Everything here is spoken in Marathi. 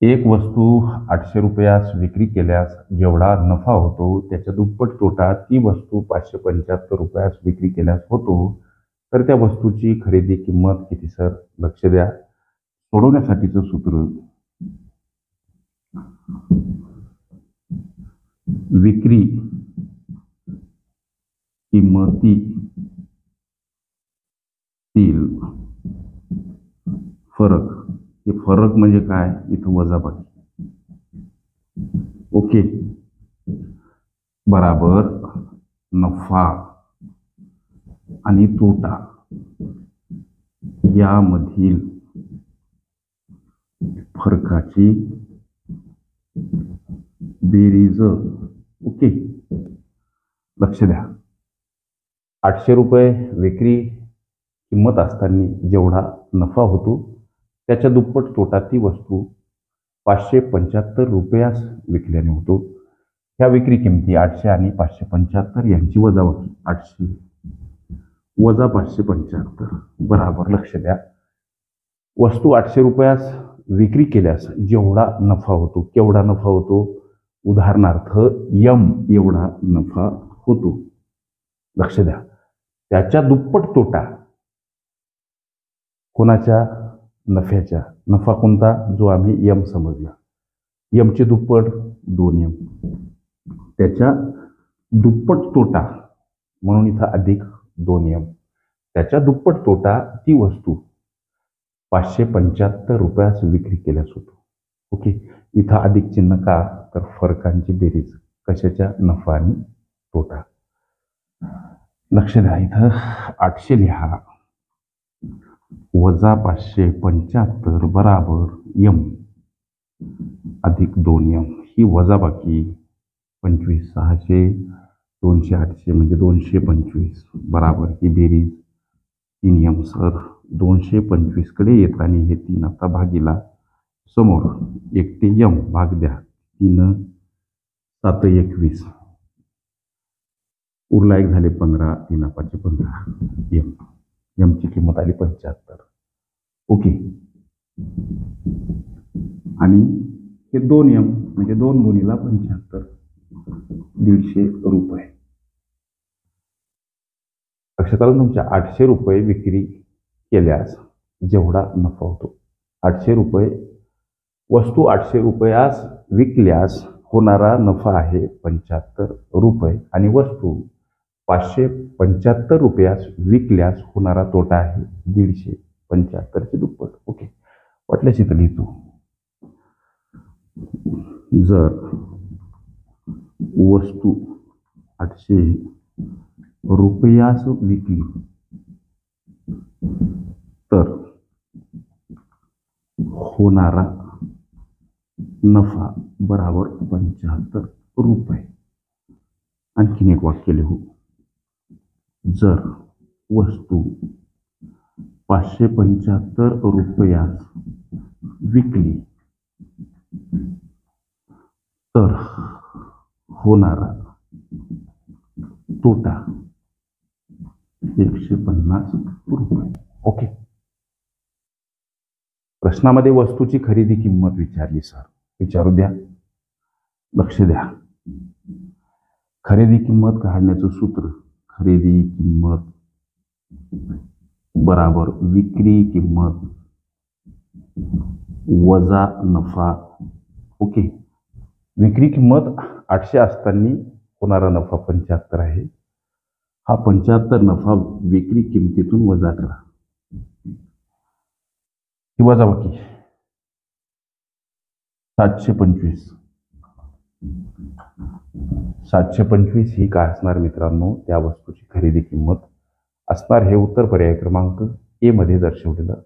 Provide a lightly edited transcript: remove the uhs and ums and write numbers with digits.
एक वस्तू 800 रुपयास विक्री केल्यास जेवढा नफा होतो त्याच्या दुप्पट तोटा ती वस्तू 575 रुपयास विक्री केल्यास होतो. तर त्या वस्तूची खरेदी किंमत किती सर? लक्ष द्या. सोडवण्यासाठीचं सूत्र विक्री किंमतीतील फरक. हे फरक म्हणजे काय? इथं वजाबाकी. ओके, बराबर नफा आणि तोटा यामधील फरकाची बेरीज. ओके, लक्ष द्या. 800 रुपये विक्री किंमत असताना जेवढा नफा होतो त्याच्या दुप्पट तोटा ती वस्तू 575 रुपयास विकल्याने होतो. ह्या विक्री किमती 800 आणि 575 यांची वजाबाकी. 800 वजा 575 बराबर. लक्ष द्या. वस्तू 800 रुपयास विक्री केल्यास जेवढा नफा होतो, केवढा नफा होतो? उदाहरणार्थ यम एवढा नफा होतो. लक्ष द्या. त्याच्या दुप्पट तोटा कोणाच्या? नफ्याच्या. नफा कोणता? जो आम्ही यम समजला. यमचे दुप्पट 2m. त्याच्या दुप्पट तोटा म्हणून इथं अधिक 2m. त्याच्या दुप्पट तोटा ती वस्तू 575 रुपयास विक्री केल्यास होतो. ओके, इथं अधिक चिन्ह का? तर फरकांची बेरीज. कशाच्या? नफा आणि तोटा. लक्ष द्या. इथं 800 लिहा वजा 575 बराबर यम अधिक 2m. ही वजाबाकी 25. 600 200 800 म्हणजे 225 बराबर ही बेरीज 3m. सर 225 कडे येताना हे 3 आता भागीला समोर 1 ते m भाग द्या. 3 7 21 उरला 1 झाले 15. 3 5 15 m. यमची किंमत आली 75. ओके, आणि हे 2m म्हणजे 2 गुणिला 75 150 रुपये. लक्षात आलं तुमच्या? 800 रुपये विक्री केल्यास जेवढा नफा होतो. 800 रुपये वस्तू 800 रुपयास विकल्यास होणारा नफा आहे 75 रुपये आणि वस्तू 575 रुपयास विकल्यास होणारा तोटा आहे 175 चे दुप्पट. ओके, वाटल्यास इथं लिहितो. जर वस्तू 800 रुपयास विकली तर होणारा नफा बराबर 75 रुपये. आणखीन एक वाक्य लिहू. जर वस्तू 575 रुपयास विकली तर होणारा तोटा 150 रुपये. ओके, प्रश्नामध्ये वस्तूची खरेदी किंमत विचारली. सर विचारू द्या. लक्ष द्या. खरेदी किंमत काढण्याचं सूत्र खरेदी किंमत बराबर विक्री किंमत वजा नफा. ओके, विक्री किंमत 800 असताना होणारा नफा 75 आहे. हा 75 नफा विक्री किमतीतून वजा करा. ही वजाबाकी 725. 725 ही काय असणार मित्रांनो? त्या वस्तूची खरेदी किंमत असणार. हे उत्तर पर्याय क्रमांक ए मध्ये दर्शवलेलं